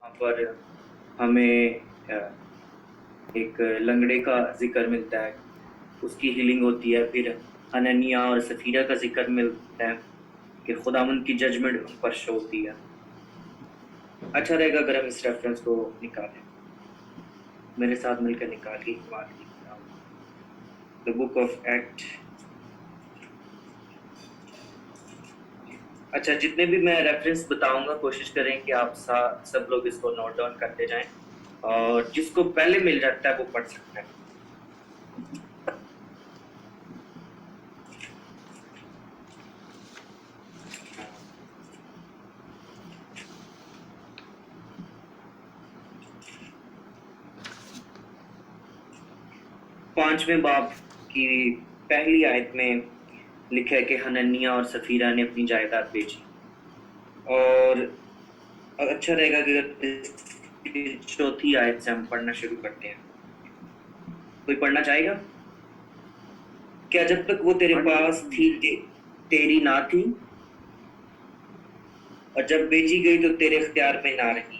वहाँ पर हमें एक लंगड़े का जिक्र मिलता है, उसकी हीलिंग होती है। फिर हननिया और सफीरा का जिक्र मिलता है कि खुदावंद की जजमेंट उन पर शो होती है। अच्छा रहेगा अगर हम इस रेफरेंस को निकालें, मेरे साथ मिलकर निकालिए बात की द बुक ऑफ एक्ट। अच्छा, जितने भी मैं रेफरेंस बताऊंगा कोशिश करें कि आप सब लोग इसको नोट डाउन करते जाएं, और जिसको पहले मिल जाता है वो पढ़ सकता है। पांचवें बाब की पहली आयत में लिखा है कि हननिया और सफीरा ने अपनी जायदाद बेची। और अच्छा रहेगा कि चौथी आयत से हम पढ़ना शुरू करते हैं। कोई पढ़ना चाहेगा? क्या जब तक वो तेरे पास थी तेरी ना थी, और जब बेची गई तो तेरे इख्तियार में ना रही?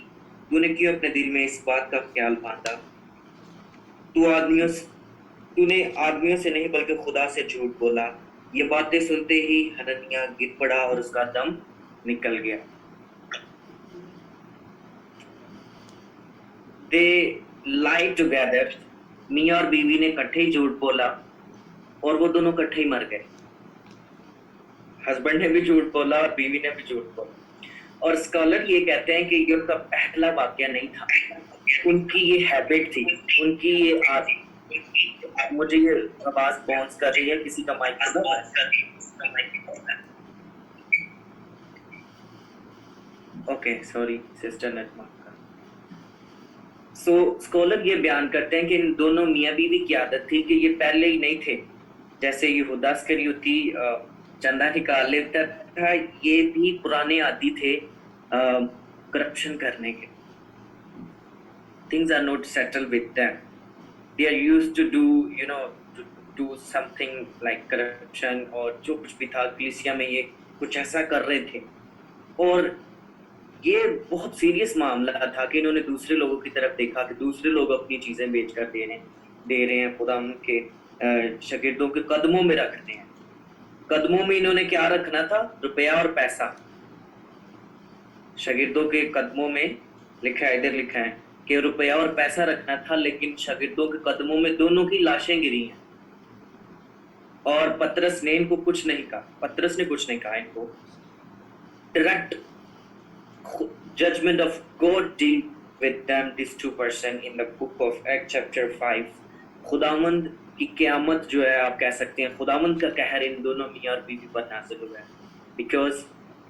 तूने क्यों अपने दिल में इस बात का ख्याल बांधा? तूने आदमियों से नहीं बल्कि खुदा से झूठ बोला। ये बातें सुनते ही हननिया गिर पड़ा और उसका दम निकल गया। दे लाई टुगेदर, मियाँ और बीवी ने इकट्ठे ही झूठ बोला और वो दोनों इकट्ठे ही मर गए। हस्बैंड ने भी झूठ बोला और बीवी ने भी झूठ बोला। और स्कॉलर ये कहते हैं कि ये उनका पहला वाकया नहीं था, उनकी ये हैबिट थी, उनकी ये आदत। मुझे ये आवाज बाउंस कर रही है, किसी का mike okay, sorry sister Najma का। सो स्कॉलर ये बयान करते हैं कि इन दोनों मियाँ बीवी की आदत थी कि ये पहले ही नहीं थे। जैसे यहूदा इस्करियोती चंदा निकाल लेता था, ये भी पुराने आदी थे करप्शन करने के। Things are not settled with them. They are used to do something like corruption, और जो कुछ भी था कलीसिया में ये कुछ ऐसा कर रहे थे। और ये बहुत सीरियस मामला था कि इन्होंने दूसरे लोगों की तरफ देखा कि दूसरे लोग अपनी चीजें बेचकर दे रहे हैं, खुदा के शागिर्दों के कदमों में रखते हैं। कदमों में इन्होंने क्या रखना था? रुपया और पैसा। शागिर्दों के कदमों में लिखा है, इधर लिखा है कि रुपया और पैसा रखना था, लेकिन शागिर्दों के कदमों में दोनों की लाशें गिरी हैं। और पतरस ने इनको कुछ नहीं कहा, पतरस ने कुछ नहीं कहा इनको। Direct judgment of God deal with them, these two person in the book of Acts chapter 5। खुदावंद की क़यामत जो है, आप कह सकते हैं खुदावंद का कहर इन दोनों मियाँ और बीवी पर नाज़िल हुआ है, because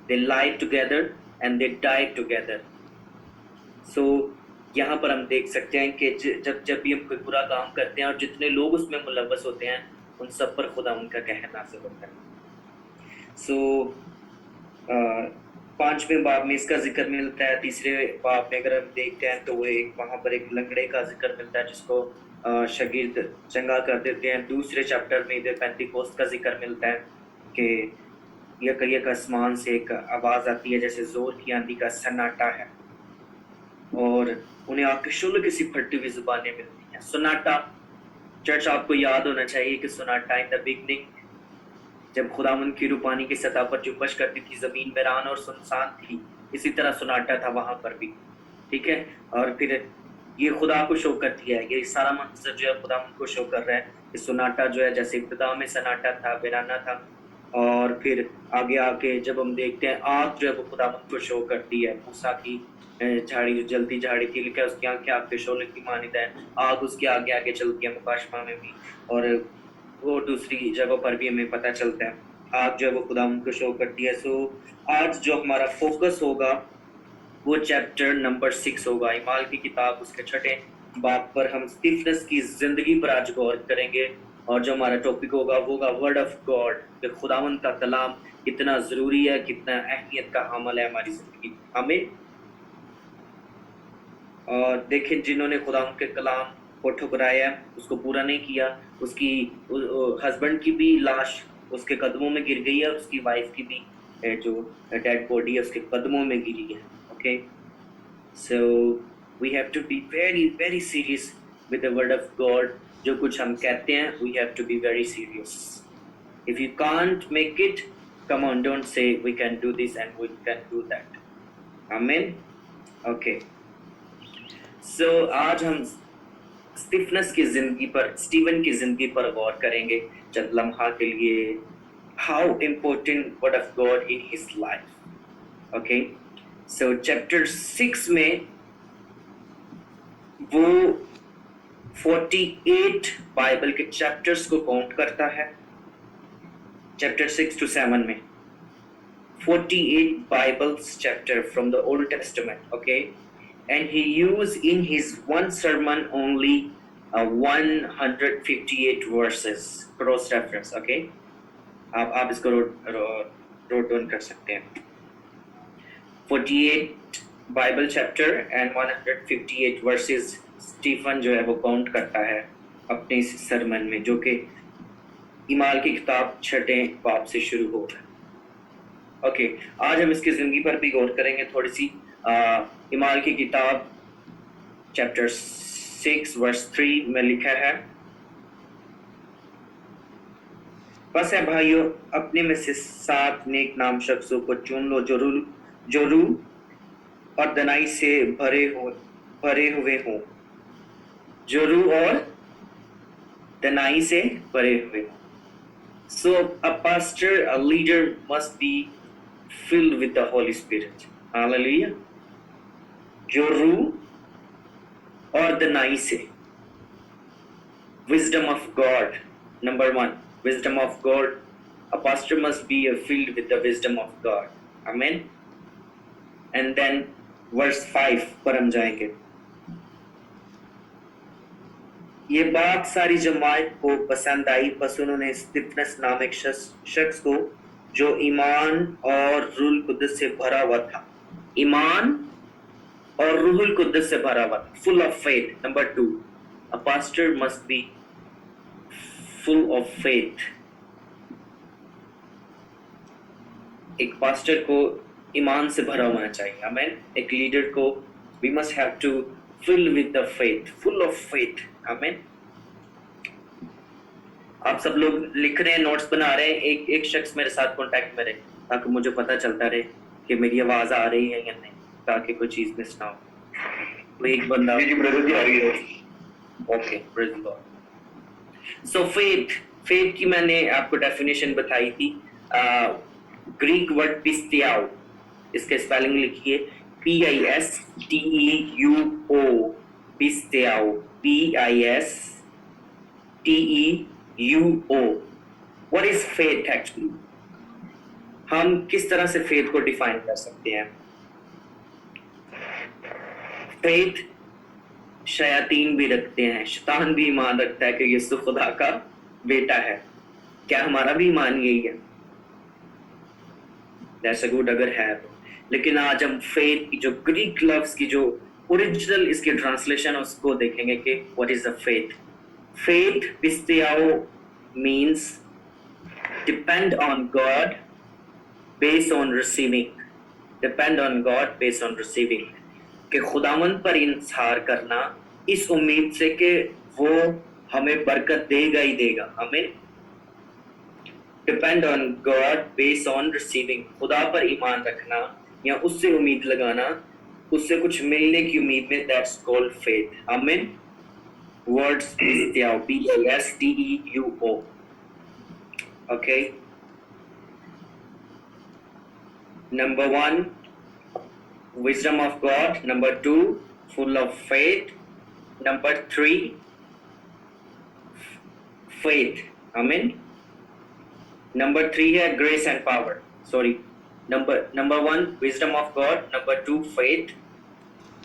they lied together and they died together। so यहाँ पर हम देख सकते हैं कि जब भी हम कोई बुरा काम करते हैं और जितने लोग उसमें मुलव्वस होते हैं, उन सब पर खुदावंद का कहर नाज़िल होता है। पांचवें बाब में इसका जिक्र मिलता है। तीसरे बाब में अगर हम देखते हैं तो वो वहाँ पर एक लंगड़े का जिक्र मिलता है जिसको शागिर्द चंगा कर देते हैं। दूसरे चैप्टर में इधर पेंटिकोस्ट का जिक्र मिलता है कि एक आसमान से एक आवाज़ आती है जैसे जोर की आंधी का सन्नाटा है, और उन्हें आके शुल्क किसी फटी हुई जुबानें मिलती हैं। सोनाटा, चर्च आपको याद होना चाहिए कि सोनाटा इन द बिगनिंग जब खुदावन की रूह पानी की सतह पर जुम्बश करती थी, जमीन वीरान और सुनसान थी, इसी तरह सन्नाटा था वहां पर भी, ठीक है। और फिर ये खुदा को शो कर दिया है, ये सारा मंजर जो है खुदा को शो कर रहा है कि सन्नाटा जो है जैसे इब्तिदा में सन्नाटा था, वीराना था, और फिर आगे आके जब हम देखते हैं आग जो है वो खुदा को शो करती है। मूसा की झाड़ी जो जलती झाड़ी थी, लिखा है उसकी आंखें आग के शोले की मानित है, आग उसके आगे आगे चलती है मुकाशमा में भी, और वो दूसरी जगहों पर भी हमें पता चलता है आग जो है वो खुदा को शो करती है। सो आज जो हमारा फोकस होगा वो चैप्टर नंबर 6 होगा, ईमाल की किताब उसके 6 बाब पर हम स्टीफनस की जिंदगी पर आज गौर करेंगे। और जो हमारा टॉपिक होगा वो होगा वर्ड ऑफ गॉड, कि खुदावन का कलाम कितना जरूरी है, कितना अहमियत का हामिल है हमारी जिंदगी हमें। और देखें जिन्होंने खुदावन के कलाम को ठुकराया, उसको पूरा नहीं किया, उसकी हस्बैंड की भी लाश उसके कदमों में गिर गई है, उसकी वाइफ की भी जो डेड बॉडी है उसके कदमों में गिरी है। Okay, so we have to be very very serious with the word of God. जो कुछ हम कहते हैं we have to be very serious. If you can't make it, come on, don't say we can do this and we can do that. आमीन। Okay, so आज हम Stephens की जिंदगी पर, स्टीवन की जिंदगी पर गौर करेंगे चंद लम्हा के लिए। How important word of God in his life. Okay, so chapter 6 में वो 48 बाइबल के चैप्टर्स को काउंट करता है। चैप्टर 6 to 7 में 48 Bibles chapter from the Old Testament, okay, and he used in his one sermon only 158 verses cross reference, okay। आप इसको note down कर सकते हैं। 48 Bible chapter and 158 verses Stephen जो है वो काउंट करता है अपने इस सरमन में, जो कि ईमाल की किताब 6 बाब से शुरू हो रहा है। ओके, आज हम इसकी जिंदगी पर भी गौर करेंगे थोड़ी सी। ईमाल की किताब चैप्टर 6 वर्स 3 में लिखा है, बस है भाइयों, अपने में से 7 नेक नाम शख्सों को चुन लो जो रूह और दनाई से भरे हुए हों, जो रूह और दनाई से भरे हुए हों। So a pastor, a leader must be filled with the Holy Spirit. Hallelujah. जो रूह और दनाई से, wisdom of God, number 1, wisdom of God. A pastor must be filled with the wisdom of God. Amen. And then verse 5 पर हम जाएंगे। ये बात सारी जमात को पसंद आई, बस उन्होंने स्टीफनस नाम एक शख्स को जो ईमान और रूहुल कुद्दस से भरा हुआ था, ईमान और रूहुल कुद्दस से भरा हुआ था, full of faith. Number 2, a pastor must B full of faith. एक पास्टर को ईमान से भरा होना चाहिए। आमीन। एक लीडर को we must have to fill with the faith, full of faith. आमीन। आप सब लोग लिख रहे हैं, नोट्स बना रहे हैं, एक शख्स मेरे साथ कांटेक्ट में रहे ताकि मुझे पता चलता रहे कि मेरी आवाज आ रही है या नहीं, ताकि कोई चीज मिस ना हो। तो एक बंदा जी ब्रदर जी आ रही है। Okay, praise the Lord. So faith की मैंने आपको डेफिनेशन बताई थी। ग्रीक वर्ड पिस्तियाओ, इसके स्पेलिंग लिखिए PISTEUO, पिस्तियाओ, PISTEUO। What is faith actually? हम किस तरह से फेथ को डिफाइन कर सकते हैं? फेथ शयातीन भी रखते हैं, शैतान भी ईमान रखता है कि यीशु खुदा का बेटा है। क्या हमारा भी ईमान यही है? That's a good, अगर है तो। लेकिन आज हम फेथ की जो ग्रीक लफ्ज की जो ओरिजिनल इसकी ट्रांसलेशन उसको देखेंगे कि what is the faith. Faith पिस्तियाओ means depend on God based on receiving, depend on God based on receiving, कि खुदावंद पर इंतज़ार करना इस उम्मीद से कि वो हमें बरकत देगा ही देगा। हमें depend on God based on receiving, खुदा पर ईमान रखना या उससे उम्मीद लगाना, उससे कुछ मिलने की उम्मीद में, दैट्स कॉल्ड फेथ। आमीन। वर्ड्स पिस्तुओ, PESTEUO। Okay, number 1 wisdom of God, number 2 full of faith, number 3 faith। आमीन। नंबर 3 है grace and power, sorry, number 1 wisdom of God, number 2 faith,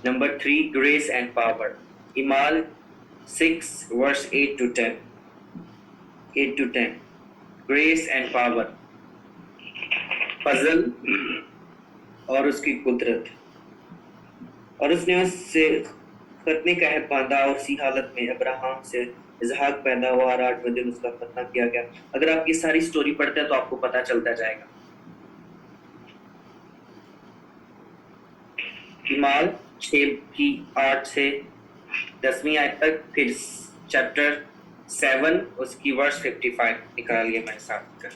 number 3 grace and power। इमाल 6 verse 8 to 10, 8 to 10, grace and power, फजल और उसकी कुदरत। और उसने उससे खतने का अहद बांधा और उसी हालत में अब्राहम से इसहाक पैदा हुआ और 8वें दिन उसका खतना किया गया। अगर आप ये सारी स्टोरी पढ़ते हैं तो आपको पता चलता जाएगा। इमाल 6 की 8 से 10वीं आयत तक, फिर चैप्टर 7 उसकी वर्स 55 निकालिए मेरे साथ कर।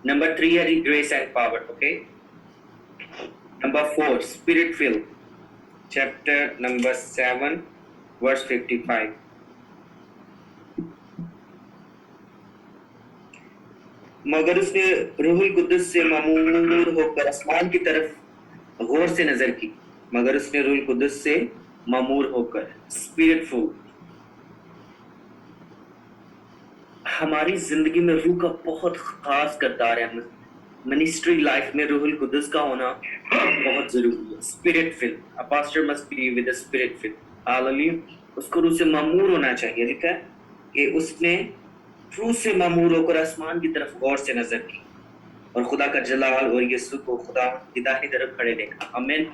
नंबर 3 है grace and power. Okay, number 4 spirit fill, chapter number 7 verse 55। मगर उसने रूहुल कुद्दुस से मामूर होकर आसमान की तरफ गौर से नजर की, मगर उसने रूहुल कुद्दुस से मामूर होकर, स्पिरिटफुल। हमारी जिंदगी में रूह का बहुत खास किरदार है। मिनिस्ट्री लाइफ में रूहुल कुद्दुस का होना बहुत जरूरी है। Spirit fill, a pastor must be with the spirit fill. Hallelujah. उसको रूह से मामूर होना चाहिए। लिखा है कि उसने रूह से मामूर होकर आसमान की तरफ गौर से नजर की और खुदा का जलाल और यीशु को खुदा की दाहिनी तरफ खड़े देखा। आमीन।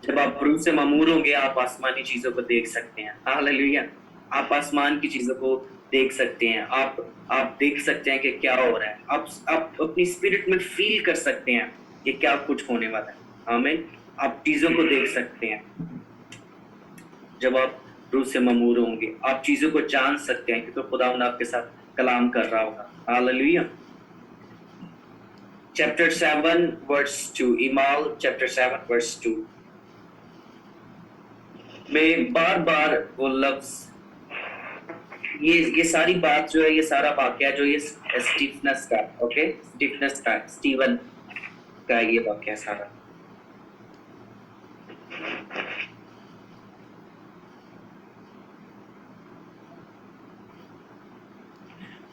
जब आप रूह से मामूर होंगे आप आसमानी चीजों को देख सकते हैं। हालेलुया। आप आसमान की चीजों को देख सकते हैं। आप देख सकते हैं कि क्या हो रहा है। आप अपनी स्पिरिट में फील कर सकते हैं कि क्या कुछ होने वाला है। आमीन। आप चीजों को देख सकते हैं। जब आप रूह से मामूर होंगे आप चीजों को जान सकते हैं क्योंकि खुदावंद आपके साथ कलाम कर रहा होगा। हालेलुया। चैप्टर 7 वर्स 2, इमाल चैप्टर 7 वर्स 2 में बार-बार वो लफ्ज, ये सारी बात जो है, ये सारा वाकया जो ये स्टीफनस का, ओके, स्टीफनस का, स्टीवन का ये वाकया सारा।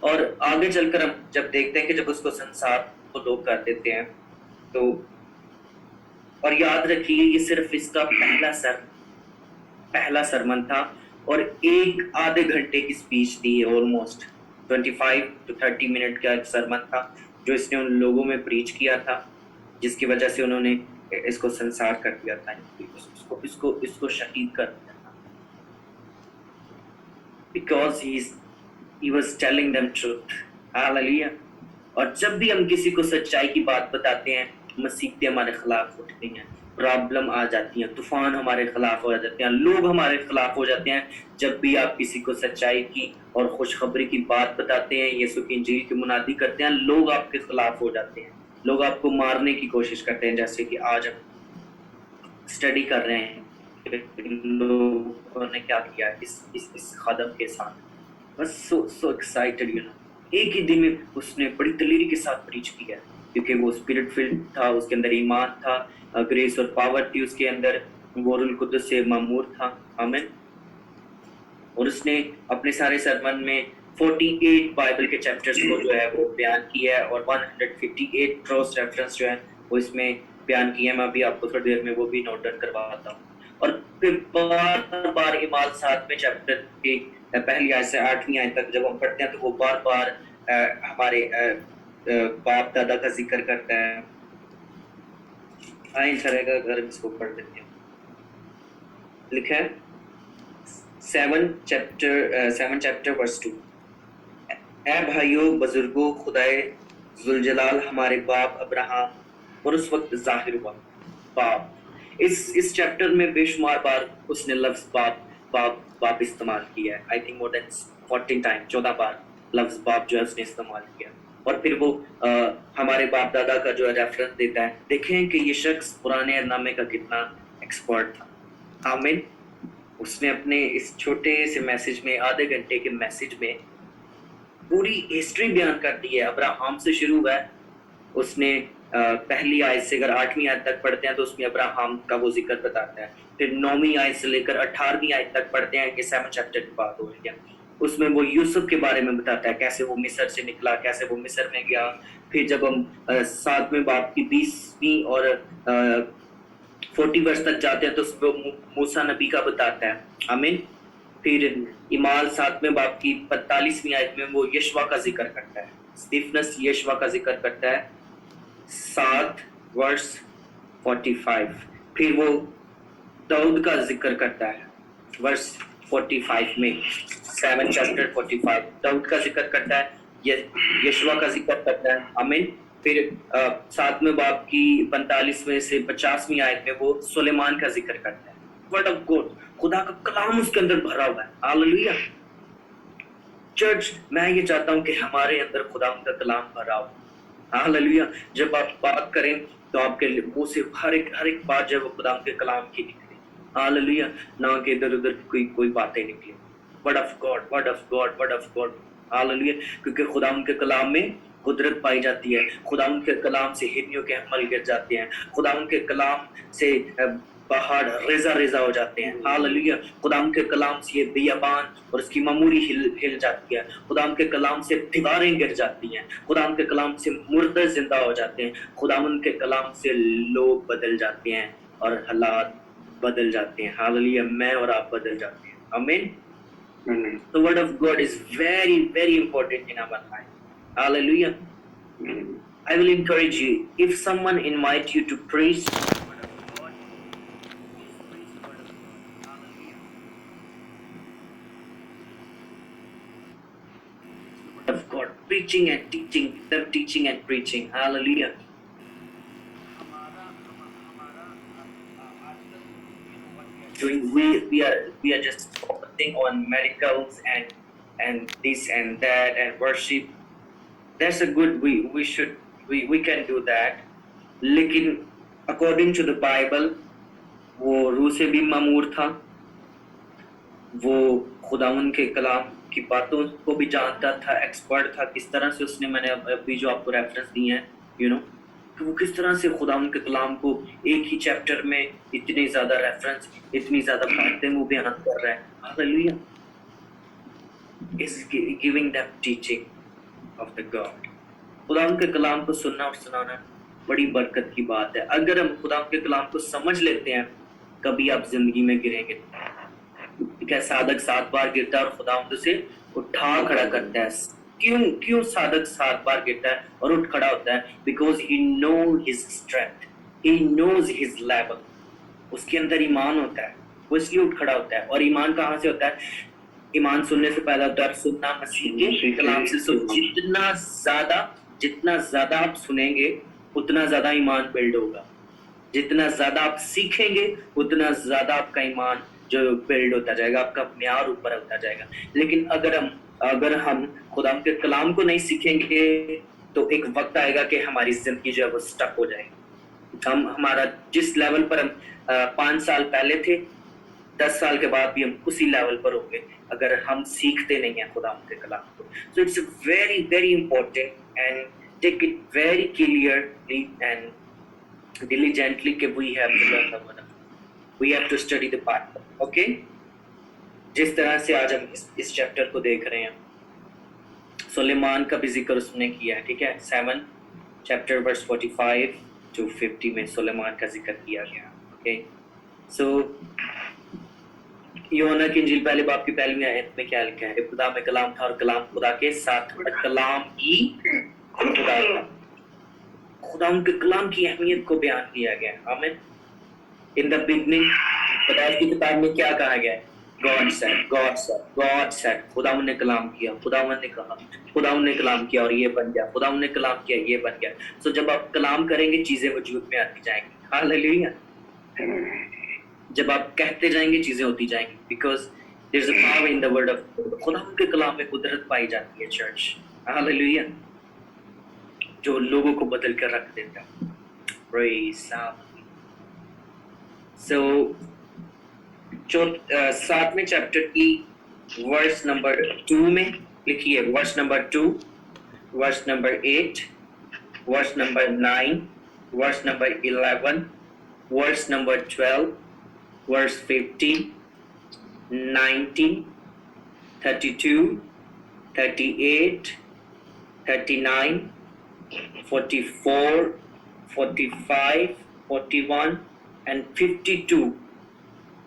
और आगे चलकर हम जब देखते हैं कि जब उसको संसार को लोग कर देते हैं तो, और याद रखिए ये सिर्फ इसका पहला सरमन था और एक आधे घंटे की स्पीच थी, ऑलमोस्ट 25 to 30 मिनट का एक सरमन था जो इसने उन लोगों में प्रीच किया था जिसकी वजह से उन्होंने इसको संसार कर दिया था, इसको शहीद कर दिया था, because he was telling them truth। Hallelujah. और जब भी हम किसी को सच्चाई की बात बताते हैं मुसीबतें हमारे खिलाफ उठती हैं, प्रॉब्लम आ जाती हैं, तूफान हमारे खिलाफ हो जाते हैं, लोग हमारे खिलाफ हो जाते हैं। जब भी आप किसी को सच्चाई की और खुशखबरी की बात बताते हैं, यीशु की इंजील की मुनादी करते हैं, लोग आपके खिलाफ हो जाते हैं, लोग आपको मारने की कोशिश करते हैं। जैसे कि आज हम स्टडी कर रहे हैं लोगों ने क्या किया इस कदम के साथ। बस so excited, you know। एक ही दिन में उसने बड़ी दलेरी के साथ प्रीच किया क्योंकि वो स्पिरिट फील्ड था, उसके अंदर ईमान था, ग्रेस और पावर थी उसके अंदर, वो रूहुल कुद्दुस से मामूर था। आमीन। और उसने अपने सारे सरमन में 48 बाइबल के चैप्टर्स को जो है वो बयान किया है और 158 क्रॉस रेफरेंस जो है वो इसमें बयान किए हैं। मैं अभी आपको थोड़ी देर में वो भी नोट डाउन करवाता हूँ। और फिर बार इमाल 7वें चैप्टर के पहली आयत से 8वीं आयत तक जब हम पढ़ते हैं तो वो बार हमारे बाप दादा का जिक्र करता है। आए चलेगा घर में इसको पढ़ लेते हैं। लिखा है 7 चैप्टर वर्स 2, ऐ भाइयों बुजुर्गों, खुदाए जुलजलाल हमारे बाप अब्राहम और उस वक्त जाहिर हुआ बाप। इस चैप्टर में बेशुमार बार उसने लफ्ज बाप इस्तेमाल किया है। I think more than 14 time, 14 बार लफ्ज बाप जो है उसने इस्तेमाल किया। और फिर वो हमारे बाप दादा का जो है रेफरेंस देता है। देखें कि ये शख्स पुराने नामे का कितना एक्सपर्ट था। आमीन। उसने अपने इस छोटे से मैसेज में, आधे घंटे के मैसेज में पूरी हिस्ट्री बयान कर दी है। अब्राहम से शुरू हुआ है। उसने पहली आयत से अगर 8वीं आयत तक पढ़ते हैं तो उसमें अब्राहम का वो जिक्र बताता है। फिर 9वीं आयत से लेकर 18वीं आयत तक पढ़ते हैं कि 7 चैप्टर की बात हो रही है। उसमें वो यूसुफ के बारे में बताता है, कैसे वो मिस्र से निकला, कैसे वो मिस्र में गया। फिर जब हम 7वें बाब की 20वीं और 40 वर्ष तक जाते हैं तो उसमें मूसा नबी का बताता है। आमीन। फिर इमाल 7वें बाब की 45वीं आयत में वो यशवा का जिक्र करता है। स्टीफनस यशवा का जिक्र करता है 7 वर्ष 45। फिर वो दाऊद का जिक्र करता है वर्ष 45 में, 7 चैप्टर 45 दाऊद का जिक्र करता है, यशवा का जिक्र करता है। आमीन। फिर 7वें बाब की 45वें से 50वीं आयत में वो सुलेमान का जिक्र करता है। वर्ड ऑफ गॉड, खुदा का कलाम उसके अंदर भरा हुआ है। हालेलुया। चर्च, मैं ये चाहता हूं कि हमारे अंदर खुदा का कलाम भरा हो। हालेलुया। जब आप बात करें तो आपके मुंह से हर एक बात जो है वो खुदा के कलाम की निकले। हालेलुया। ना कि इधर उधर कोई बातें निकले। Word of God, word of God, word of God. Hallelujah. क्योंकि खुदा के कलाम में कुदरत पाई जाती है। खुदा के कलाम से हिरनियों के हमल गिर जाते हैं। खुदा के कलाम से पहाड़ रेजा रेजा हो जाते हैं। हालेलुया। खुदा के कलाम से ये बियाबान और उसकी मामूरी हिल जाती है। खुदा के कलाम से दीवारें गिर जाती हैं। खुदा के कलाम से मुर्दे जिंदा हो जाते हैं। खुदा के कलाम से लोग बदल जाते हैं और हालात बदल जाते हैं। हालेलुया। मैं और आप बदल जाते हैं। आमीन। The word of God is very, very important in our life. Hallelujah. I will encourage you, if someone invite you to preach the word of God, please preach the word of God. Hallelujah. The word of God, preaching and teaching, them teaching and preaching. Hallelujah. Doing we are just focusing on medicals and this and that and worship. That's a good, we can do that. लेकिन according to the Bible वो रूह से भी मामूर था। वो खुदावन के कलाम की बातों को भी जानता था, एक्सपर्ट था। किस तरह से उसने, मैंने अभी जो आपको रेफरेंस दिए हैं, यू नो, कि वो किस तरह से खुदावन के कलाम को एक ही चैप्टर में इतने ज्यादा रेफरेंस, इतनी ज्यादा बातें वो बयान कर रहा है। Hallelujah. Is giving them teaching of the God. खुदावन के कलाम को सुनना और सुनाना बड़ी बरकत की बात है। अगर हम खुदावन के कलाम को समझ लेते हैं, कभी आप जिंदगी में गिरेंगे। क्या साधक 7 बार गिरता है और खुदावंद उसे उठा खड़ा करता है। क्यों साधक 7 बार गिरता है और उठ खड़ा होता है? Because he know his strength, he knows his level. उसके अंदर ईमान होता है, वो इसलिए उठ खड़ा होता है। और ईमान कहाँ से होता है? ईमान सुनने से पैदा होता है, सुनना मसीह के कलाम से। जितना ज्यादा आप सुनेंगे उतना ज्यादा ईमान बिल्ड होगा। जितना ज्यादा आप सीखेंगे उतना ज्यादा आपका ईमान जो बिल्ड होता जाएगा, आपका म्यार ऊपर होता जाएगा। लेकिन अगर हम खुदा के कलाम को नहीं सीखेंगे तो एक वक्त आएगा कि हमारी जिंदगी जो है वो स्टक हो जाएगी। हमारा जिस लेवल पर हम 5 साल पहले थे, 10 साल के बाद भी हम उसी लेवल पर होंगे अगर हम सीखते नहीं हैं खुदा के कलाम को। So it's very very important and take it very clearly and diligently कि we have to learn the word, we have to study the Bible. Okay? जिस तरह से आज हम इस चैप्टर को देख रहे हैं, सुलेमान का भी जिक्र उसने किया है। ठीक है, 7 चैप्टर वर्स 45 to 50 में सुलेमान का जिक्र किया गया। ओके, सो यूहन्ना की इंजील पहले बाब की 1 आयत में क्या लिखा है? इब्तिदा में कलाम था और कलाम खुदा के साथ था, कलाम ही खुदा था। खुदा उनके कलाम की अहमियत को बयान किया गया। आमीन। इन द बिगनिंग, पैदाइश की किताब में क्या कहा गया है? God said. खुदावन ने कलाम किया, खुदावन ने कहा, खुदावन ने कलाम किया और ये बन गया, खुदावन ने कलाम किया, ये बन गया। सो जब आप कलाम करेंगे चीजें वजूद में आती जाएंगी। हालेलुया। जब आप कहते जाएंगे चीजें होती जाएंगी, because There's a power in the word of God. खुदा के कलाम में कुदरत पाई जाती है चर्च. हालेलुया. जो लोगों को बदल कर रख देता. Praise God. So 7वें चैप्टर की वर्स नंबर 2 में लिखिए. Verse number 2, verse number 8, verse number 9, verse number 11, verse number 12, verse 15, 19, 32, 38, 39, 44, 45, 41 and 52.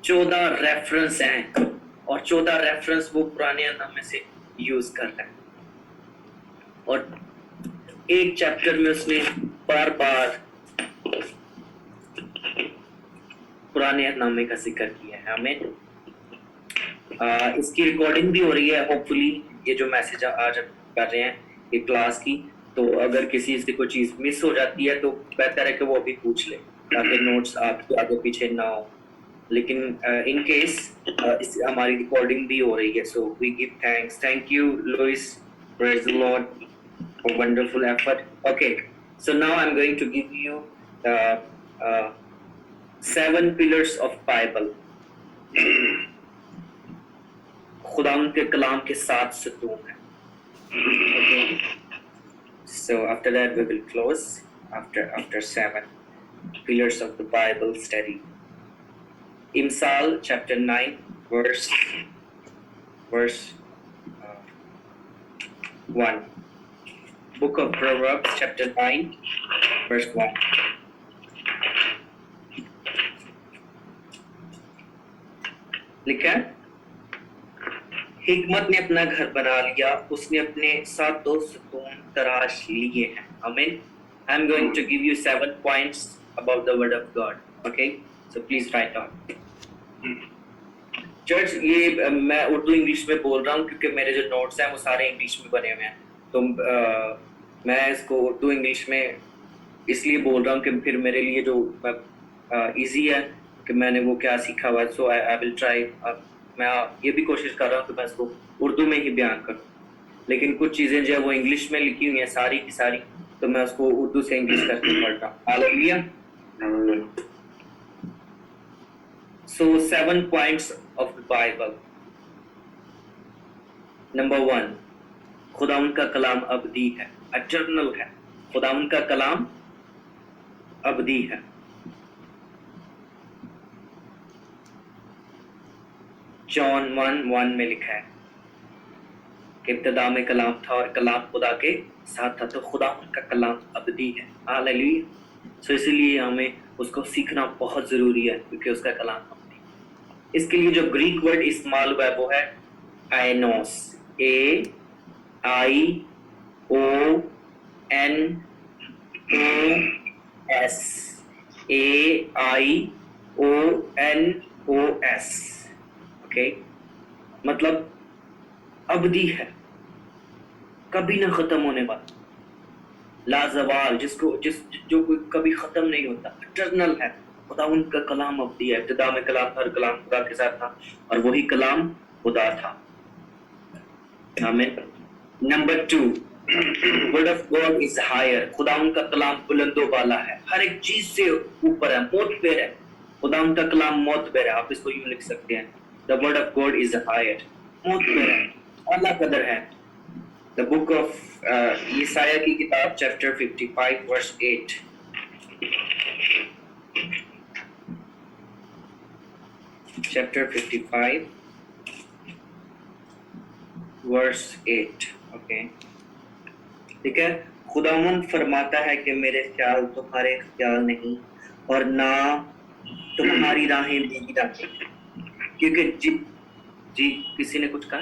14 reference हैं और 14 रेफरेंस वो पुराने नामे से यूज कर रहे हैं. और एक चैप्टर में उसने बार बार पुराने नामे का जिक्र किया है. हमें इसकी रिकॉर्डिंग भी हो रही है. होपफुली ये जो मैसेज आज कर रहे हैं ये क्लास की, तो अगर किसी से कोई चीज मिस हो जाती है तो बेहतर है कि वो अभी पूछ ले ताकि नोट्स आपके आगे पीछे ना हो. लेकिन इन केस हमारी रिकॉर्डिंग भी हो रही है. So we give thanks. Thank you Louis. Praise the Lord for wonderful effort. Okay, so now I am going to give you 7 pillars of Bible. खुदावंद के कलाम के 7 सतून हैं. So after that we will close after 7 pillars of the Bible study. Imsal chapter 9 verse 1. Book of Proverbs chapter 9 verse 1. लिखा है, हिकमत ने अपना घर बना लिया, उसने अपने 7 सतून तराश लिए हैं. आमीन. I am going to give you 7 points about the word of God. Okay, so please write down. Church, ये मैं उर्दू इंग्लिश में बोल रहा हूँ क्योंकि मेरे जो नोट्स हैं वो सारे इंग्लिश में बने हुए हैं. तो मैं इसको उर्दू इंग्लिश में इसलिए बोल रहा हूँ कि फिर मेरे लिए जो इजी है कि मैंने वो क्या सीखा हुआ है. सो आई विल ट्राई. मैं ये भी कोशिश कर रहा हूँ कि मैं इसको उर्दू में ही बयान करूँ, लेकिन कुछ चीज़ें जो है वो इंग्लिश में लिखी हुई हैं सारी की सारी, तो मैं उसको उर्दू से इंग्लिश करके पढ़ रहा हूँ. Hallelujah. So 7 points of the Bible. Number 1, खुदावंद का कलाम अबदी है, एटर्नल है. खुदावंद का कलाम अबदी है. जॉन 1:1 में लिखा है कि इब्तिदा में कलाम था और कलाम खुदा के साथ था. तो खुदावंद का कलाम अबदी है. हालेलुया. सो इसलिए हमें उसको सीखना बहुत जरूरी है क्योंकि उसका कलाम. इसके लिए जो ग्रीक वर्ड इस्तेमाल हुआ है वो है आइनोस. AIONOS. ओके, मतलब अबदी है, कभी ना खत्म होने वाला, लाजवाल, जो कोई कभी खत्म नहीं होता, इटर्नल है. खुदावंद का कलाम अबदी है. इब्तिदा में कलाम था और कलाम खुदा के साथ था और वही कलाम खुदा था. आमीन. Number 2, word of God is higher. खुदावंद का कलाम बुलंदो वाला है, हर एक चीज से ऊपर है, मोतबर है. खुदावंद का कलाम मोतबर है. आप इसको यूं लिख सकते हैं, the word of God is higher. मोतबर है, आला कदर है. द बुक ऑफ यशायाह की किताब chapter 55 verse 8. Chapter 55 verse 8. Okay, ठीक है. खुदावंद फरमाता है कि मेरे ख्याल तुम्हारे ख्याल नहीं और ना तुम्हारी राहें मेरी राहें. क्योंकि जी किसी ने कुछ कहा.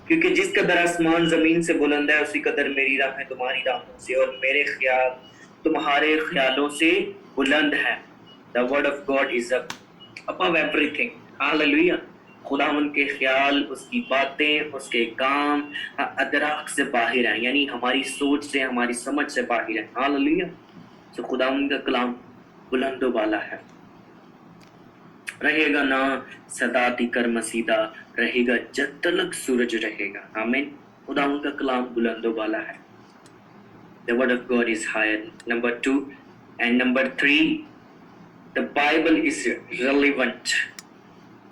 क्योंकि जिस कदर आसमान जमीन से बुलंद है उसी कदर मेरी राहें तुम्हारी राहों से और मेरे ख्याल तुम्हारे ख्यालों से बुलंद है. The word of God is above everything. Hallelujah. खुदावंद के ख्याल, उसकी बातें, उसके काम अदराक से बाहर हैं, यानी हमारी सोच से, हमारी समझ से बाहर है. हालेलुया. तो खुदावंद का कलाम बुलंद वाला है. रहेगा ना सदाती कर मसीदा, रहेगा जब तलक सूरज रहेगा। आमीन। खुदा उनका कलाम बुलंदो वाला है। The word of God is higher. Number 2 and number 3, the Bible is relevant.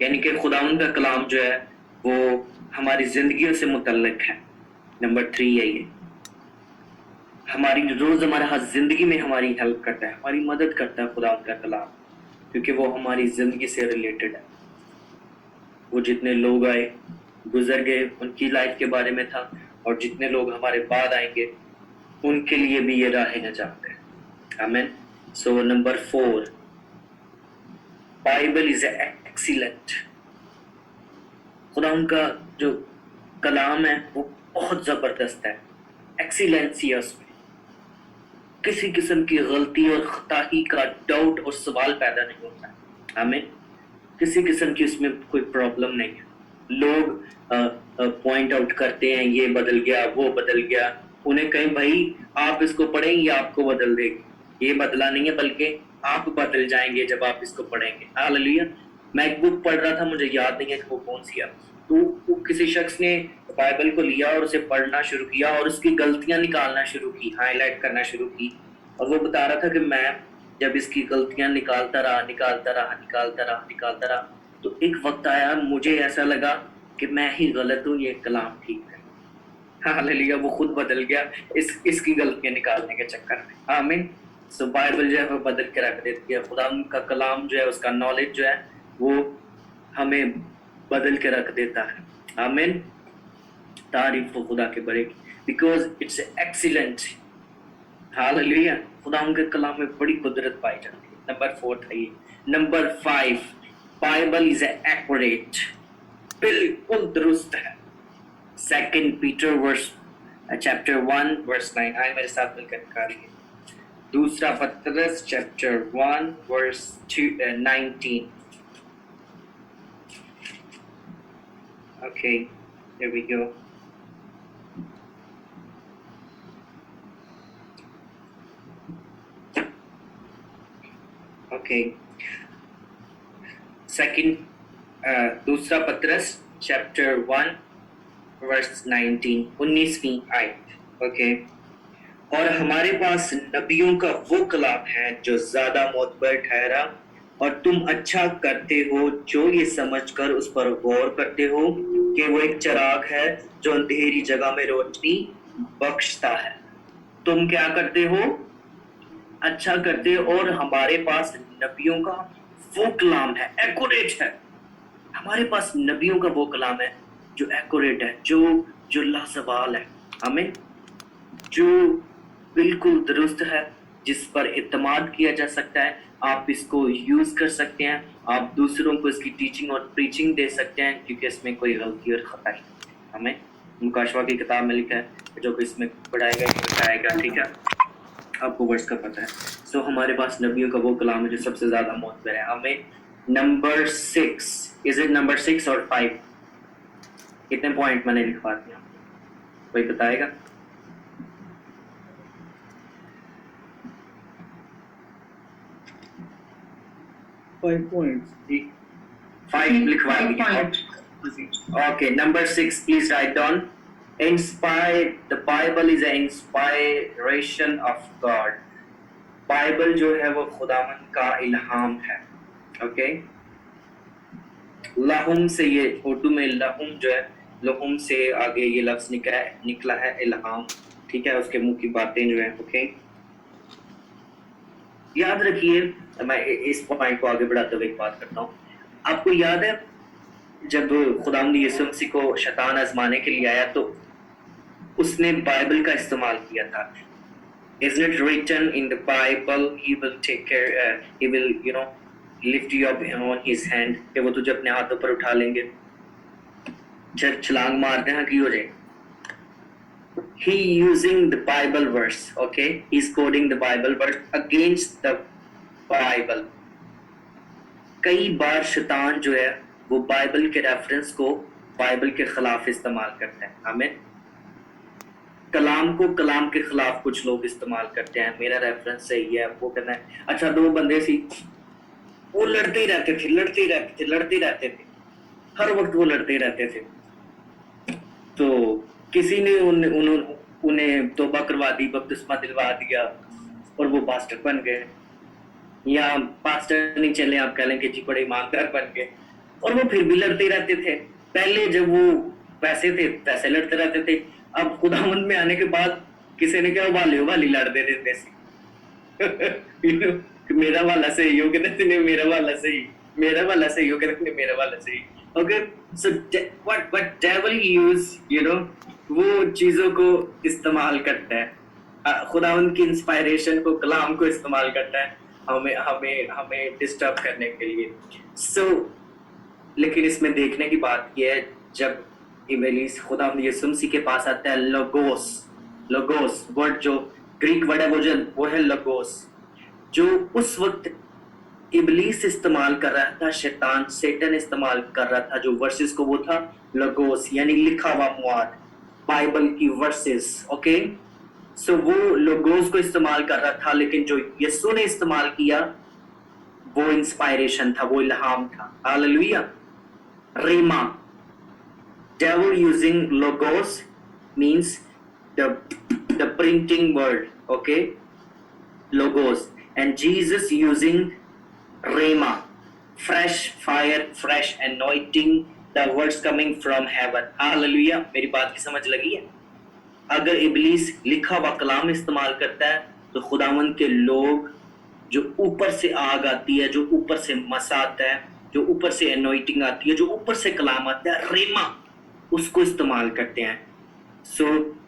यानी कि खुदावंद का कलाम जो है वो हमारी जिंदगियों से मुतल्लिक है। नंबर 3 है ये, हमारी रोजमर्रा हर जिंदगी में हमारी हेल्प करता है, हमारी मदद करता है खुदावंद का कलाम, क्योंकि वो हमारी जिंदगी से रिलेटेड है। वो जितने लोग आए गुजर गए उनकी लाइफ के बारे में था, और जितने लोग हमारे बाद आएंगे उनके लिए भी ये राह नजात है। आमीन। So number 4, Bible is excellent. खुदा उनका जो कलाम है वो बहुत जबरदस्त है, एक्सीलेंसी है उसमें, किसी किस्म की गलती और खताही का डाउट और सवाल पैदा नहीं होता। हमें किसी किस्म की उसमें कोई प्रॉब्लम नहीं है। लोग पॉइंट आउट करते हैं ये बदल गया वो बदल गया, उन्हें कहें भाई आप इसको पढ़ेंगे या आपको बदल देगी। ये बदला नहीं है बल्कि आप बदल जाएंगे जब आप इसको पढ़ेंगे। हालेलुया। मैं एक बुक पढ़ रहा था, मुझे याद नहीं है कि वो कौन सी है, तो वो किसी शख्स ने बाइबल को लिया और उसे पढ़ना शुरू किया और उसकी गलतियां निकालना शुरू की, हाईलाइट करना शुरू की, और वो बता रहा था कि मैं जब इसकी गलतियां निकालता रहा, तो एक वक्त आया मुझे ऐसा लगा कि मैं ही गलत हूँ, ये कलाम ठीक है। हालेलुया। वो खुद बदल गया इसकी गलतियां निकालने के चक्कर में। आमीन। सो बाइबल जो है वो बदल के रख देती है। खुदा का कलाम जो है, उसका नॉलेज जो है वो हमें बदल के रख देता है। आमीन। तारीफ हो खुदा के बड़े की, बिकॉज इट्स एक्सीलेंट। हालेलुया। खुदा के कलाम में बड़ी कुदरत पाई जाती है। नंबर 4 था ये। नंबर 5, बाइबल इज एक्यूरेट, बिल्कुल दुरुस्त है। 2 Peter chapter 1 verse 9, आए मेरे साथ मिलकर निकालिए। दूसरा पतरस chapter 1 verse 19। Okay, there we go. Okay, दूसरा पतरस chapter 1 verse 19, 19वीं आयत। ओके। और हमारे पास नबियों का वो कलाम है जो ज्यादा मोतबर ठहरा, और तुम अच्छा करते हो जो ये समझकर उस पर गौर करते हो कि वो एक चिराग है जो अंधेरी जगह में रोशनी बख्शता है। तुम क्या करते हो? अच्छा करते हो। और हमारे पास नबियों का वो कलाम है, एक्यूरेट है। हमारे पास नबियों का वो कलाम है जो एक्यूरेट है, जो लाजवाल है। हमें जो बिल्कुल दुरुस्त है, जिस पर इत्मीनान किया जा सकता है। आप इसको यूज कर सकते हैं, आप दूसरों को इसकी टीचिंग और प्रीचिंग दे सकते हैं, क्योंकि इसमें कोई गलती और खता नहीं। हमें मुकाशवा की किताब में लिखा है जो इसमें पढ़ाएगा बताएगा। ठीक है, आपको वर्ड्स का पता है। सो हमारे पास नबियों का वो कलाम है जो सबसे ज्यादा मोतबर है। हमें नंबर 6, इज इट नंबर 6 और 5? कितने पॉइंट मैंने लिखवा दिया, कोई बताएगा? 5 points. 5 लिखवा दिया। Okay, number 6, please write down. Inspired. The Bible is an inspiration of God. Bible जो है वो खुदावंद का इल्हाम है। ओके, लहुम से, ये उर्दू में लहुम जो है, लहुम से आगे ये लफ्ज निकला है इल्हाम। ठीक है, उसके मुंह की बातें जो है। ओके, याद रखिए, मैं इस पॉइंट को आगे बढ़ाते हुए एक बात करता हूँ। आपको याद है जब खुदावंद यीशु मसीह को शैतान आजमाने के लिए आया तो उसने बाइबल का इस्तेमाल किया था। Isn't it written in the Bible, he will take care, he will, lift you up on his hand, कि वो तुझे अपने हाथों पर उठा लेंगे। छलांग मारते हैं की हो जाए। He using the Bible verse, okay? He's quoting the Bible verse against the Bible. कई बार शैतान जो है वो बाइबल के रेफरेंस को बाइबल के खिलाफ इस्तेमाल करता है। हमें कलाम को कलाम के खिलाफ कुछ लोग इस्तेमाल करते हैं। मेरा रेफरेंस सही है, वो कहना है अच्छा 2 बंदे सी वो लड़ते ही रहते थे, हर वक्त वो लड़ते रहते थे। तो किसी ने उन्हें तौबा करवा दी, बपतिस्मा दिलवा दिया और वो पास्टर बन गए, या पास्टर नहीं चले आप कह लें कि जी बड़े ईमानदार बन गए, और वो फिर भी लड़ते रहते थे। पहले जब वो पैसे लड़ते रहते थे, अब खुदावंद में आने के बाद किसी ने क्या वाली लड़ दे देते मेरा वाला सही हो, कहते नहीं मेरा वाला सही, मेरा वाला सही हो, कहते नहीं मेरा वाला सही। Okay, so what devil use वो चीजों को इस्तेमाल करता है, खुदावंद की इंस्पायरेशन को, कलाम को इस्तेमाल करता है हमें डिस्टर्ब करने के लिए। लेकिन इसमें देखने की बात यह है, जब इब्लीस खुदावंद यीशु मसीह के पास आता है, लोगोस वर्ड जो ग्रीक वर्ड है वो है लोगोस, जो उस वक्त इब्लीस इस्तेमाल कर रहा था, सेटन इस्तेमाल कर रहा था, जो वर्सेस को वो था लोगोस, यानी लिखा हुआ मुआद, बाइबल की वर्सेस। ओके, सो वो लोगोस को इस्तेमाल कर रहा था, लेकिन जो यीशु ने इस्तेमाल किया वो इंस्पायरेशन था, वो इल्हाम था। Hallelujah. रेमा, devil using logos means the printing word, okay, logos, and Jesus using rema, fresh fire, fresh anointing, the words coming from heaven. Hallelujah. मेरी बात की समझ लगी है? अगर इब्लीस लिखा हुआ कलाम इस्तेमाल करता है, तो खुदावंद के लोग, जो ऊपर से आग आती है, जो ऊपर से मसा आता है, जो ऊपर से एनोइटिंग आती है, जो ऊपर से कलाम आता है, रेमा, उसको इस्तेमाल करते हैं। So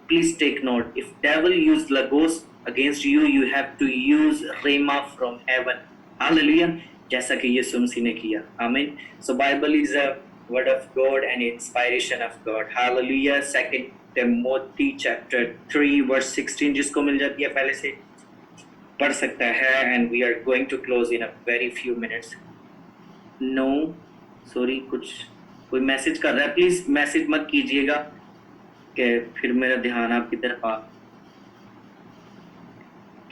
please take note, if devil use logos against you, you have to use rhema from heaven. Hallelujah, जैसा कि यीशु मसीह ने किया। आमीन। So Bible is a word of God and inspiration of God. Hallelujah. 2 Timothy chapter 3 verse 16, जिसको मिल जाती है पहले से पढ़ सकता है, and we are going to close in a very few minutes. No sorry, कोई मैसेज कर रहा है, प्लीज मैसेज मत कीजिएगा कि फिर मेरा ध्यान आपकी तरफ आ।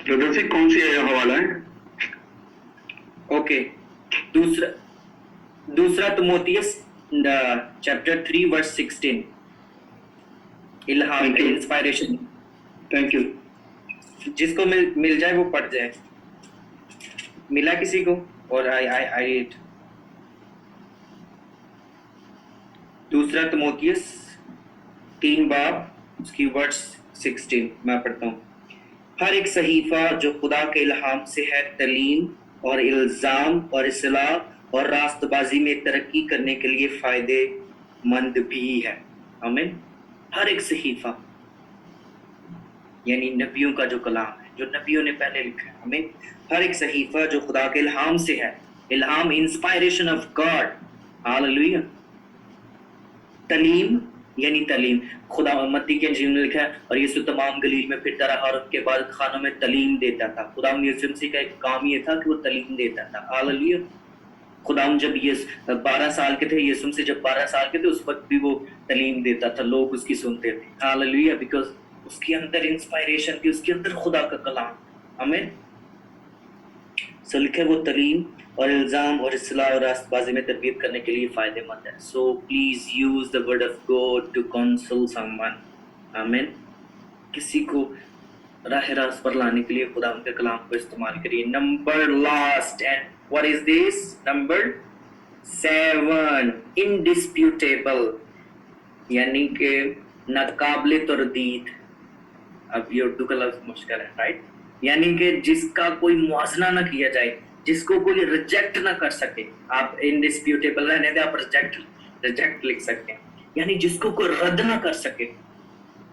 ब्रदर से कौन सी हवाला है? ओके, दूसरा तिमोथियस चैप्टर 3 वर्स 16, इल्हाम, इंस्पायरेशन। Thank you. जिसको मिल जाए वो पढ़ जाए। मिला किसी को? और आई दूसरा तिमोथियस 3 बाब उसकी वर्स 16 मैं पढ़ता हूँ। हर एक सहीफा जो खुदा के इल्हाम से है, तलीम और इल्जाम और इस्लाह और रास्तबाजी में तरक्की करने के लिए फायदेमंद भी है। आमीन। हर एक सहीफा यानी नबियों का जो कलाम है, जो नबियों ने पहले लिखा है। आमीन। हर एक सहीफा जो खुदा के इल्हाम से है, इल्हाम, इंस्पायरेशन ऑफ गॉड। हालेलुया। तलीम यानी तलीम, खुदा मत्ती के इंजील में लिखा है, और यीशु तमाम गलील में फिरता रहा और उनके बाद खानों में तलीम देता था। खुदा यीशु मसीह का एक काम ये था कि वो तलीम देता था। हालेलुया। खुदा जब ये 12 साल के थे, यीशु मसीह जब 12 साल के थे, उस वक्त भी वो तलीम देता था, लोग उसकी सुनते थे। हालेलुया। बिकॉज उसके अंदर इंस्पायरेशन थी, उसके अंदर खुदा का कलाम। आमीन। सो लिखे वो तलीम और इल्जाम और इस्लाह और रास्तबाजी में तरबियत करने के लिए फायदेमंद है। So please use the word of God to counsel someone. आमीन। किसी को राह रास्त पर लाने के लिए खुदा के कलाम को इस्तेमाल करिए। Number last, and what is this? Number 7, इंडिस्प्यूटेबल, यानी कि नाकाबिले तरदीद। अब ये उर्दू का लफ्ज मुश्किल है, राइट? यानी कि जिसका कोई मुआवजा ना किया जाए, जिसको कोई रिजेक्ट ना कर सके। आप इंडिस्प्यूटेबल रहने दे, आप रिजेक्ट लिख सकते हैं, यानी जिसको कोई रद्द ना कर सके।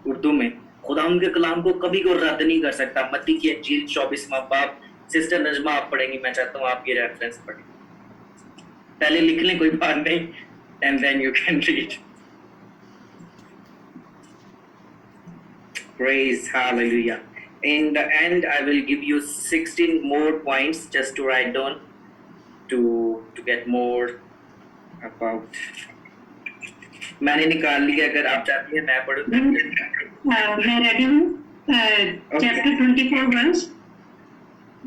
उर्दू में खुदा उनके कलाम को कभी कोई रद्द नहीं कर सकता। मत्ती की इंजील 24वां बाब, सिस्टर नजमा आप पढ़ेंगी, मैं चाहता हूँ आप ये रेफरेंस पढ़ें। पहले लिख लें, कोई बात नहीं, and then you can read. Praise, hallelujah. In the end, I will give you 16 more points just to write down to get more about. मैंने निकाल लिया, अगर आप चाहती हैं मैं पढ़ूं। मैं रेडी हूँ। Chapter 24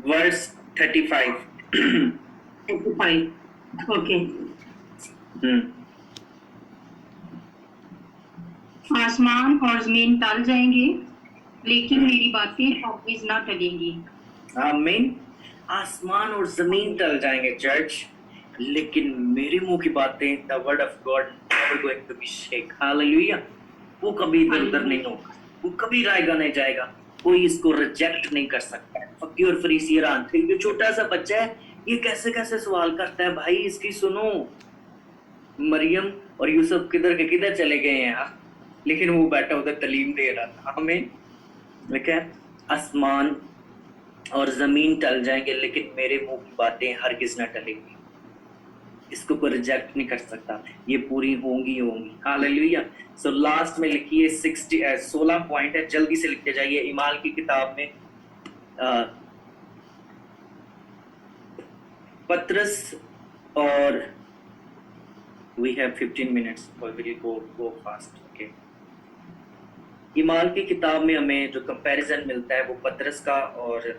verse 35 45 okay. आसमान और जमीन टल जाएंगे लेकिन मेरी बातें हरगिज़ ना टलेंगी। आमीन। आसमान और जमीन टल जाएंगे चर्च, लेकिन मेरे मुंह की बातें, the word of God never going to be shake. Hallelujah. वो कभी इधर उधर नहीं होगा, वो कभी रायगा नहीं जाएगा, कोई इसको रिजेक्ट नहीं कर सकता है। फकी और फरीसी हैरान थे, ये छोटा सा बच्चा है, ये कैसे कैसे सवाल करता है, भाई इसकी सुनो। मरियम और यूसुफ किधर के किधर चले गए हैं यार, लेकिन वो बैठा उधर तालीम दे रहा था हमें। लेकिन आसमान और जमीन टल जाएंगे लेकिन मेरे मुंह की बातें हरगिज न टलेंगी। इसको कोई रिजेक्ट नहीं कर सकता, ये पूरी होंगी होंगी। हालेलुया। सो लास्ट में लिखिए 16 पॉइंट है, जल्दी से लिखते जाइए। इमाल की किताब में पतरस और we have 15 minutes or will you go fast? Okay. इमाल की किताब में हमें जो कंपैरिजन मिलता है वो पतरस का और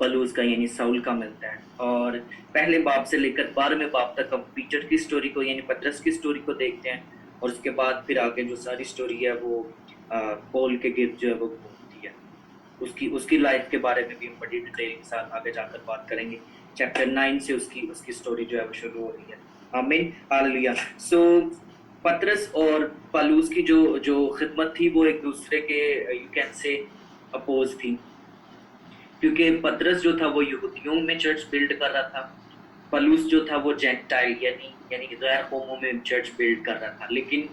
पलूस का यानी साउल का मिलता है। और पहले बाब से लेकर 12वें बाब तक हम पीटर की स्टोरी को यानी पतरस की स्टोरी को देखते हैं, और उसके बाद फिर आगे जो सारी स्टोरी है वो पॉल के गिर्द जो है वो होती है, उसकी लाइफ के बारे में भी हम बड़ी डिटेल के साथ आगे जाकर बात करेंगे। चैप्टर 9 से उसकी स्टोरी जो है वो शुरू हो रही है। आमीन। हालेलुया। सो पतरस और पलूस की जो खिदमत थी वो एक दूसरे के यू कैन से अपोज थी, क्योंकि पतरस जो था वो यहूदियों में चर्च बिल्ड कर रहा था, पलूस जो था वो जेंटाइल यानी गैर कौमों में चर्च बिल्ड कर रहा था, लेकिन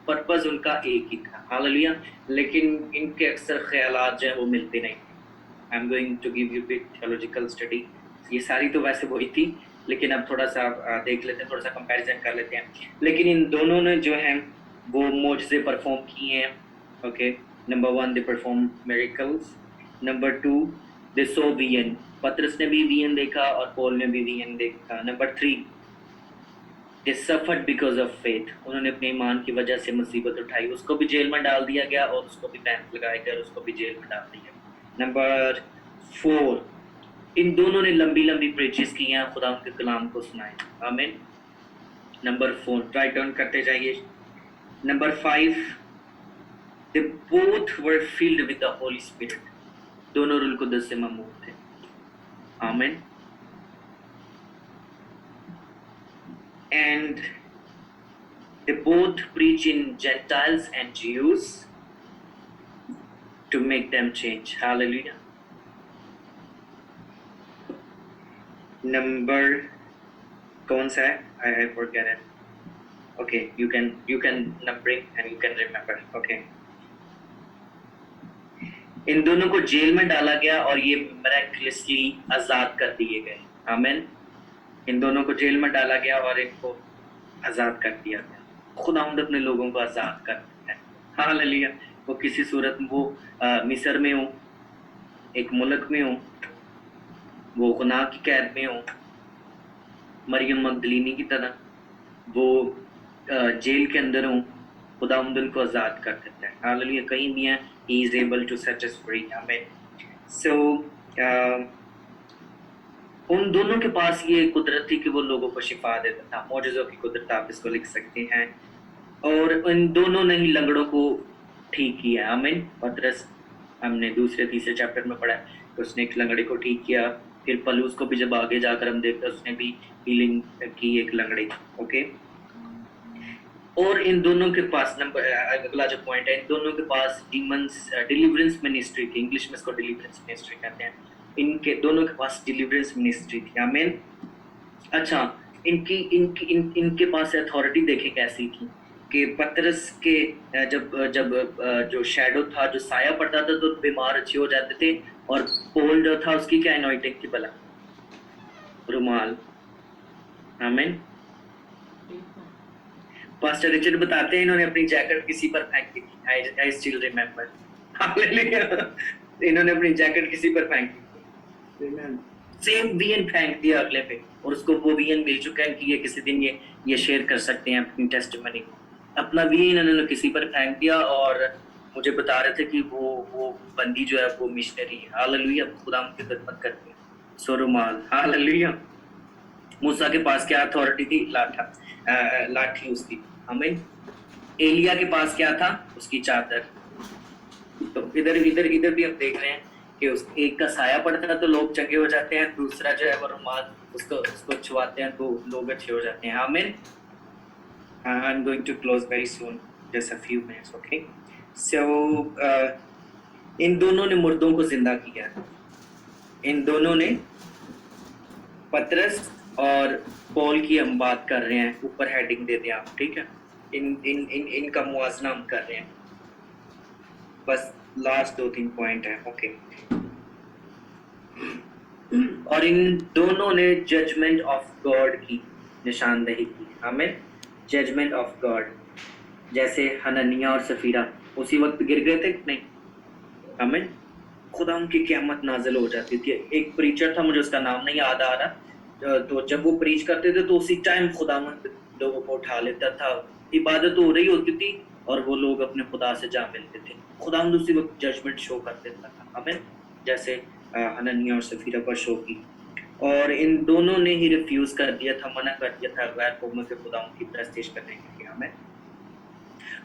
पर्पस उनका एक ही था। हालेलुया। लेकिन इनके अक्सर ख्यालात जो है वो मिलते नहीं। I am going to give you bit theological study. ये सारी तो वैसे वही थी, लेकिन अब थोड़ा सा देख लेते हैं, थोड़ा सा कंपैरिजन कर लेते हैं। लेकिन इन दोनों ने जो है वो मौजज़े परफॉर्म किए हैं। Okay, number 1 they perform miracles, number 2 they so vision. पतरस ने भी विजन देखा और पॉल ने भी विजन देखा। Number 3 they suffered because of faith. उन्होंने अपने ईमान की वजह से मुसीबत उठाई, उसको भी जेल में डाल दिया गया और उसको भी पैंत लगाया गया और उसको भी जेल में डाल दिया। नंबर 4 इन दोनों ने लंबी लंबी प्रीचेस की हैं, खुदा उनके कलाम को सुनाया। आमीन। नंबर 4 राइट डाउन करते जाइए। Number 5 they both were filled with the Holy Spirit. दोनों रूल कुदस से ममूर थे। आमीन। And they both preach in Gentiles and Jews to make them change. Hallelujah. Number कौन सा है? I forget it. Okay, you can numbering and you can remember. Okay. इन दोनों को जेल में डाला गया और ये miraculously आजाद कर दिए गए। आमीन। इन दोनों को जेल में डाला गया और इनको आजाद कर दिया गया। खुदावंद अपने लोगों को आजाद करता है। हालेलुया। वो किसी सूरत में वो मिस्र में हो, एक मुल्क में हो, वो गुनाह की कैद में हो, मरियम मगदलीनी की तरह वो जेल के अंदर हो, खुदावंद उनको आज़ाद कर देता है। हालेलुया। कहीं भी है, he is able to set us free. आमीन। सो उन दोनों के पास ये कुदरत थी कि वो लोगों को शिफा देता था। मौजज़ों की कुदरत आप इसको लिख सकते हैं। और इन दोनों ने ही लंगड़ों को ठीक किया। आमीन। पतरस हमने दूसरे तीसरे चैप्टर में पढ़ा, तो उसने एक लंगड़े को ठीक किया। फिर पलूस को भी जब आगे जाकर हम देखते हैं उसने भी हीलिंग की एक लंगड़े। ओके। और इन दोनों के पास अगला जो पॉइंट है, इन दोनों के पास डीमंस डिलीवरेंस मिनिस्ट्री थी। इंग्लिश में इसको डिलीवरेंस मिनिस्ट्री कहते हैं। इनके दोनों के पास डिलीवरेंस मिनिस्ट्री थी। आमीन। अच्छा, इनके पास अथॉरिटी देखें कैसी थी कि पतरस के जब जो शैडो था, जो साया पड़ता था तो बीमार अच्छे हो जाते थे, और पॉल जो था उसकी क्या एनॉइंटिंग थी भला? रुमाल। आमीन। पास्टर रिचर्ड बताते हैं इन्होंने अपनी जैकेट किसी पर फेंक दी थी। I still remember. हालेलुया। इन्होंने अपनी जैकेट किसी पर फेंक दी, सेम वियन फेंक दिया अगले पे, और उसको वो वियन मिल चुका है कि ये किसी दिन ये शेयर कर सकते हैं अपनी टेस्टिमनी। अपना वियन इन्होंने किसी पर फेंक दिया और मुझे बता रहे थे कि वो बंदी जो है वो मिशनरी है। हालेलुया। खुदा उनकी खिदमत करती है। सो रुमाल। हालेलुया। मूसा के पास क्या अथॉरिटी थी? लाठी उसकी। आमीन। एलिया के पास क्या था? उसकी चादर। तो इधर भी हम देख रहे हैं कि उस एक का साया पड़ता है तो लोग चंगे हो जाते हैं, दूसरा जो है वो रुमाल उसको छुआते हैं तो लोग अच्छे हो जाते हैं। आमीन। I'm going to close very soon, just a few minutes, okay? So इन दोनों ने मुर्दों को जिंदा किया। इन दोनों ने, पतरस और पॉल की हम बात कर रहे हैं, ऊपर हेडिंग दे दें आप, ठीक है? इनका मुआजना हम कर रहे हैं, बस लास्ट 2-3 पॉइंट है, ओके? और इन दोनों ने जजमेंट ऑफ गॉड की निशानदेही की। हमें जजमेंट ऑफ गॉड, जैसे हननिया और सफीरा उसी वक्त गिर गए थे नहीं? हमें खुदा उनकी क़यामत नाजिल हो जाती थी। एक प्रीचर था, मुझे उसका नाम नहीं याद आ रहा, तो जब वो प्रीच करते थे तो उसी टाइम खुदा लोगों को उठा लेता था, इबादत हो रही होती थी और वो लोग अपने खुदा से जा मिलते थे। खुदा उसी वक्त जजमेंट शो कर देता था। हमें जैसे हननिया और सफीरा पर शो की, और इन दोनों ने ही रिफ्यूज कर दिया था, मना कर दिया था गैर कौमों के खुदाओं की प्रस्तिश करने के लिए। हमें,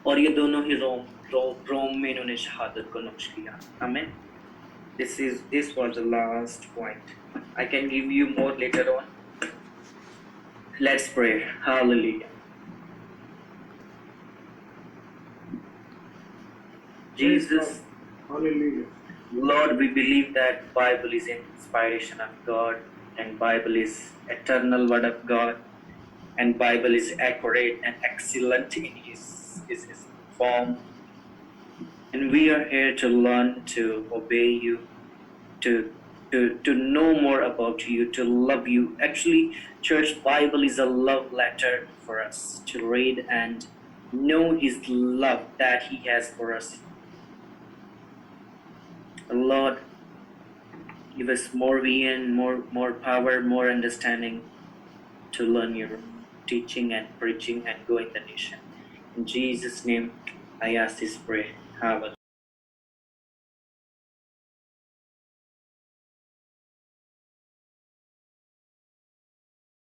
और ये दोनों ही रोम में इन्होंने शहादत को नोश किया। हमें this was the last point. I can give you more later on. Let's pray. Hallelujah. Jesus, Hallelujah. Lord, we believe that Bible is inspiration of God, and Bible is eternal word of God, and Bible is accurate and excellent in his form. And we are here to learn, to obey you, to know more about you, to love you. Actually, church, Bible is a love letter for us to read and know his love that he has for us. Lord, give us more vision, more power, more understanding to learn your teaching and preaching and go in the nation. In Jesus' name, I ask this prayer. Hallelujah.